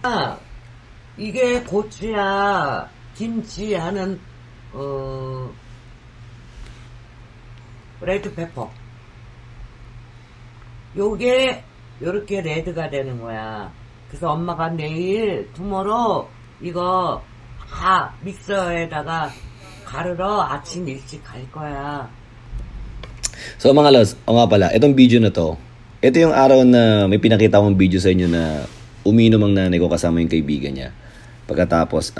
아, 이게 고추야, 김치 하는, 레드페퍼. 요게, 요렇게 레드가 되는 거야. 그래서 엄마가 내일, 투모로, 이거, 다 믹서에다가 가르러 아침 일찍 갈 거야. So mga lods, o nga pala, itong video na to, ito yung araw na may pinakita akong video sa inyo na uminom ang nanay ko kasama yung kaibigan niya. Pagkatapos,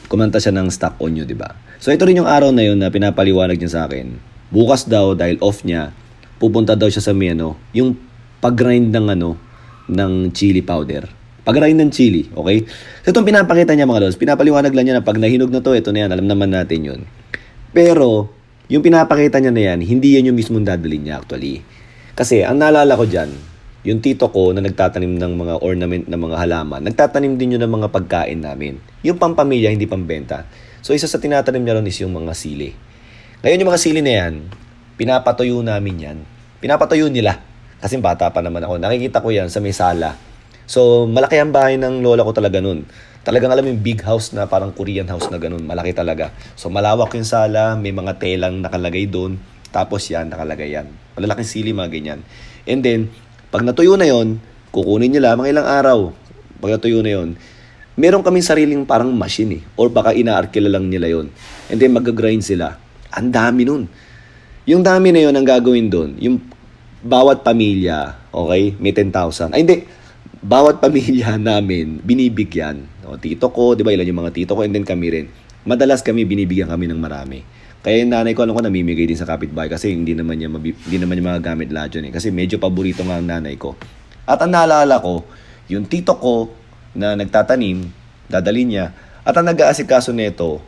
kumanta siya ng Stuck on You, diba? So ito rin yung araw na yun na pinapaliwanag niya sa akin. Bukas daw, dahil off niya, pupunta daw siya sa yung pag-grind ng chili powder. Pag-grind ng chili, okay? So itong pinapakita niya mga lods, pinapaliwanag lang niya na pag nahinog na to, ito na yan, alam naman natin yun. Pero, yung pinapakita niya na yan, hindi yan yung mismong dadalhin niya actually. Kasi, ang naalala ko dyan, yung tito ko na nagtatanim ng mga ornament ng mga halaman, nagtatanim din yun ng mga pagkain namin. Yung pampamilya, hindi pambenta. So, isa sa tinatanim niya ron is yung mga sili. Ngayon yung mga sili na yan, pinapatuyo namin yan. Pinapatuyo nila. Kasi bata pa naman ako. Nakikita ko yan sa may sala. So, malaki ang bahay ng lola ko talaga nun. Talagang alam yung big house na parang Korean house na ganun. Malaki talaga. So, malawak yung sala. May mga telang nakalagay doon. Tapos yan, nakalagay yan. Malalaking sili, mga ganyan. And then, pag natuyo na yon, kukunin nila mga ilang araw. Pag natuyo na yon, meron kaming sariling parang machine eh. Or baka inaarkila lang nila yon. And then, mag-grind sila. Ang dami nun. Yung dami na yon ang gagawin doon. Yung bawat pamilya, okay, may 10,000. Ay, hindi. Bawat pamilya namin, binibigyan. O, tito ko, di ba, ilan yung mga tito ko, and then kami rin. Madalas kami, binibigyan kami ng marami. Kaya yung nanay ko, alam ko, namimigay din sa kapitbahay kasi hindi naman niya magagamit lahat yun eh. Kasi medyo paborito nga ang nanay ko. At ang naalala ko, yung tito ko na nagtatanim, dadalhin niya, at ang nag-aasikaso nito,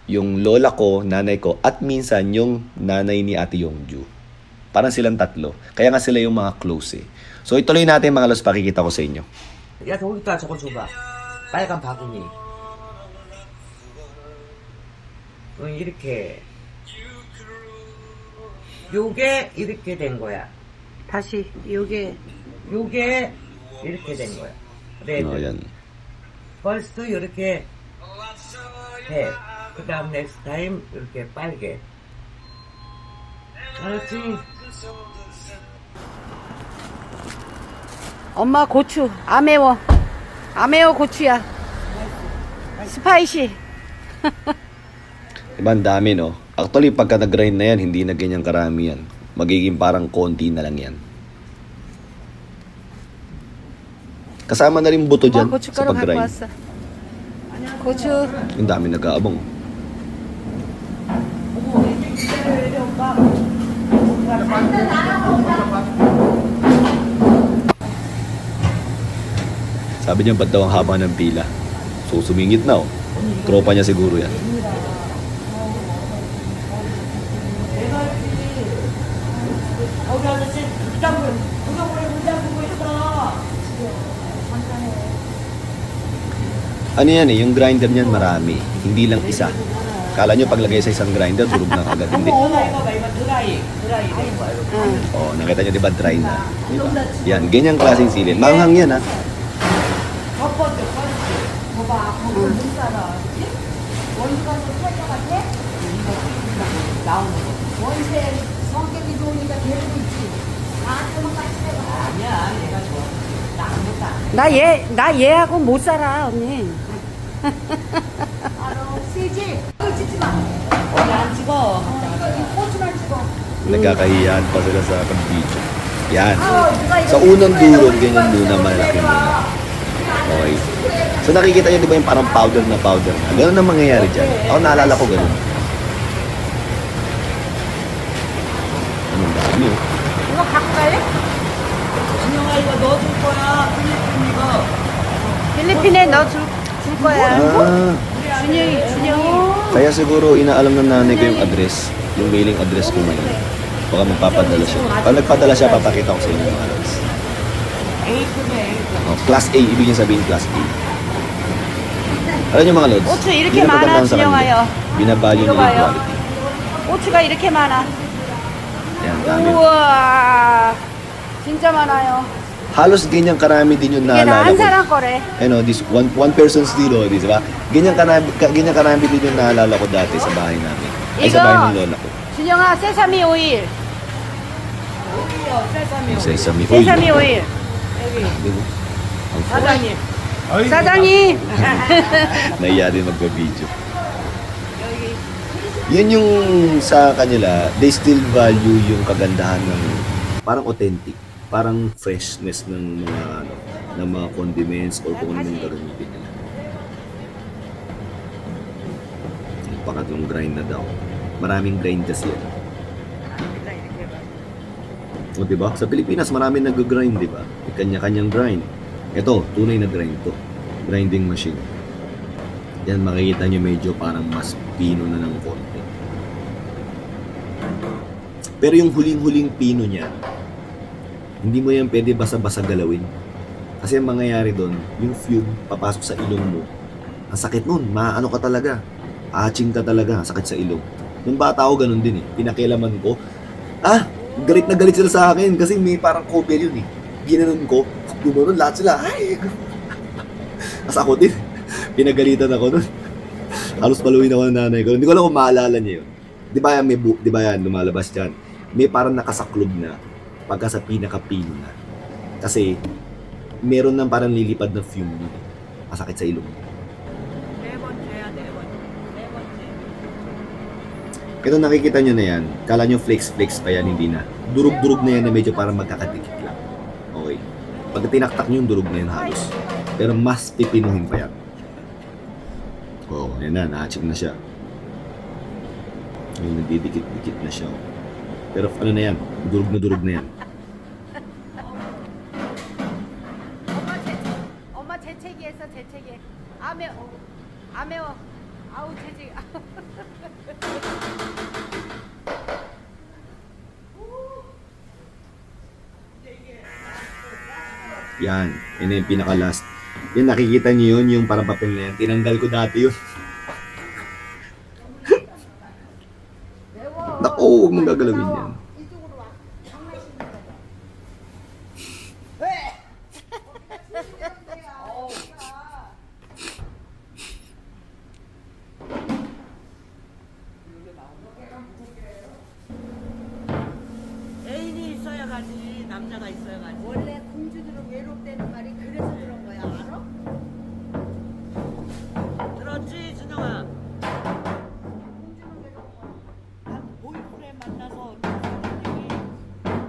yung lola ko, nanay ko, at minsan yung nanay ni Ate Yongju. Parang silang tatlo. Kaya nga sila yung mga close eh. So ituloy natin mga los, pakikita ko sa inyo. 야, 저기다 저거 줘봐. 빨간 바구니. 이렇게. 요게 이렇게 된 거야. 다시 요게 이렇게 된 거야. 레드. 벌써 이렇게 해. 그 다음 next time 이렇게 빨개. 알았지? 엄마 고추 안 매워 고추야 스파이시. Diba ang dami no? Actually pagka nag-grind na yan, hindi na ganyang karami yan. Magiging parang konti na lang yan. Kasama na rin buto dyan sa pag-grind. 고추. Ang dami nag-aabang. Sabi niya, ba't daw ang haba ng pila? So, sumingit na, oh. Tropa niya siguro yan. Ano yan eh, yung grinder niyan marami. Hindi lang isa. Kala nyo paglagay sa isang grinder, durog na agad. Hindi. Oh, nakita nyo diba dry na? Diba? Yan, ganyang klaseng sili. Manghang yan ha. 나 얘하고 못 살아 언니. Nagkakahiyaan pa sila sa pag-video. Yan. Sa unang durog, ganyan muna, malaki muna. Okay. So nakikita nyo diba yung parang powder na? Ganun ang mangyayari dyan. Ako naalala ko ganun. Anong dami oh. 이거 갖고 갈래? 준영아 이거 넣어줄 거야. 필리핀이가. 필리핀에 너 줄 거야. 준영이. Kaya siguro inaalam ng nanay ko yung address. Yung mailing address ko ngayon. Baka magpapadala siya. Pag nagpadala siya, papakita ko sa inyo mga lods. Class A, ibig sabihin class A. Alam niyo mga lods, 고추 이렇게 많아 준영아요. binavalue 이거 nila yung 봐요. quality. 고추가 이렇게 많아. Yan, dami. 우와 진짜 많아요. Halos ganyan karami din yung 이게 다 naalala 한 ko. 사람 거래. This one person's deal, di ba? Ganyan karami din yung naalala ko dati sa bahay namin. Ay, sa bahay ng lola ko. 준영아, 세사미 오일. Sesame oil. 세사미 오일. Diba? Ang 사장님. 사장님. Nahiya din magpa-video. Yun yung sa kanila, they still value yung kagandahan ng parang authentic, parang freshness ng mga ng mga condiments or kung ano yung gagamitin nila. Yung pangatlong grind na daw. Maraming grind kasi yan. O diba? Sa Pilipinas maraming nag-grind, diba? May kanya-kanyang grind. Ito, tunay na grind to. Grinding machine. Yan, makikita nyo medyo parang mas pino na ng konti. Pero yung huling-huling pino niya, hindi mo yan pwede basa-basa galawin. Kasi ang mangyayari doon, yung fume papasok sa ilong mo. Ang sakit nun, maano ka talaga. Aching ka talaga, sakit sa ilong. Nung bata ako, ganun din eh. Pinakialaman ko. Galit na galit sila sa akin kasi may parang couple yun eh. Ginanon ko, gumanon lahat sila. Ay! As ako din. Pinagalitan ako nun. Halos paluin ako ng nanay ko. Hindi ko alam kung maalala niya yun. Di ba yan lumalabas dyan? May parang nakasaklob na pagka sa pinaka-pino na. Kasi meron nang parang lilipad na fume nun. Masakit sa ilong. Ito nakikita nyo na yan. Kala nyo flex-flex pa yan, hindi na. Durug-durug na yan na medyo parang magkakadikit lang. Okay. Pag tinaktak nyo yung durug na yan halos. Pero mas pipinuhin pa yan. Yan na, na-check na siya. Yung nagdidikit-dikit na siya. Pero ano na yan, durug na yan. 엄마 재채기했어, 재채기. 아 매워. 아 매워. 아우 재채기. Yan, yun na yung pinaka-last. Yan, nakikita niyo yun, yung parang papel na yan. Tinanggal ko dati yun. Naku, huwag mong gagalawin yan. 애인이 있어야 가지 남자가 있어야 가지. 원래 공주들은 외롭다는 말이 그래서 그런 거야, 알아? 들었지 준영아? 공주는 외로운 거야. 난 보이프렌드 만나서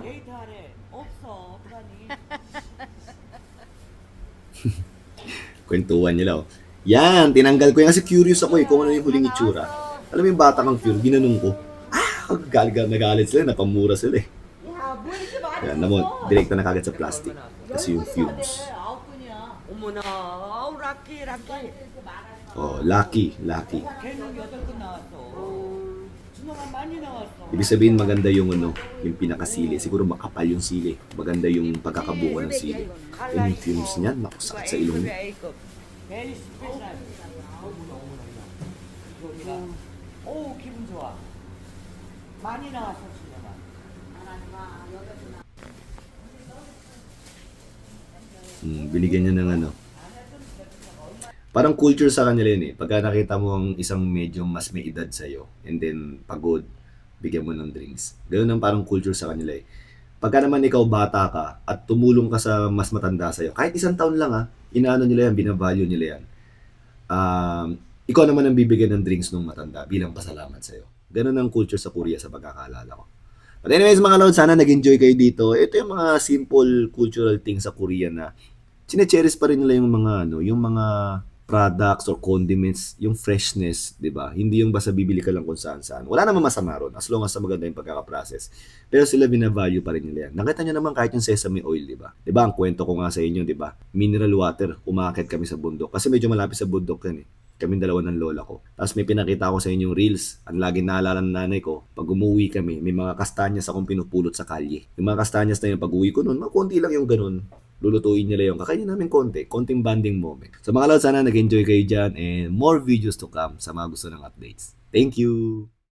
데이트하래. 없어 어떡하니? Kwentuhan nila, oh. Yan, tinanggal ko yan kasi curious ako eh kung ano yung huling itsura. Alam mo yung bata kang curious, ginanong ko. Nagalit sila, napamura sila eh. 야, 뭐 이렇게 많이 Yan, naman, direkta na kagad sa plastic. Kasi yung fumes. 아홉 분이야. 어머나 아우 락키 Lucky. 걔는 8분 나왔어. 준영아 많이 나왔어. Ibig sabihin maganda yung yung pinakasili. Siguro makapal yung sili. Maganda yung pagkakabuo ng sili. Yung fumes niyan, naku, sakit sa ilong niya. A급 베리 스페셜. 오 기분 좋아. 많이 나왔어 준영아. Binigyan niya ng Parang culture sa kanila yun eh. Pagka nakita mo ang isang medyo mas may edad sa'yo, and then pagod, bigyan mo ng drinks. Ganun ang parang culture sa kanila eh. Pagka naman ikaw bata ka at tumulong ka sa mas matanda sa'yo, kahit 1 taon lang inaano nila yan, binavalue nila yan. Ikaw naman ang bibigyan ng drinks ng matanda bilang pasalamat sa'yo. Ganun ang culture sa Korea sa pagkakaalala ko. But anyways mga lord, sana nag-enjoy kayo dito. Ito yung mga simple cultural things sa Korea na chine-cherish pa rin nila yung mga yung mga products or condiments, yung freshness, 'di ba? Hindi yung basta bibili ka lang kung saan-saan. Wala namang masama ron as long as maganda yung pagkaka-process. Pero sila bina-value pa rin nila yan. Nakita niyo naman kahit yung sesame oil, 'di ba? 'Di ba ang kwento ko nga sa inyo, 'di ba? Mineral water, umaakit kami sa bundok kasi medyo malapit sa bundok yan eh. Kaming dalawa ng lola ko. Tapos may pinakita ko sa inyo yung reels. Ang laging naalala ng nanay ko, pag umuwi kami, may mga kastanyas akong pinupulot sa kalye. Yung mga kastanyas na yun, pag uwi ko nun, konti lang yung ganun. Lulutuin nila yung kakainin namin konting bonding moment. So mga lord, sana nag-enjoy kayo dyan and more videos to come sa mga gusto ng updates. Thank you!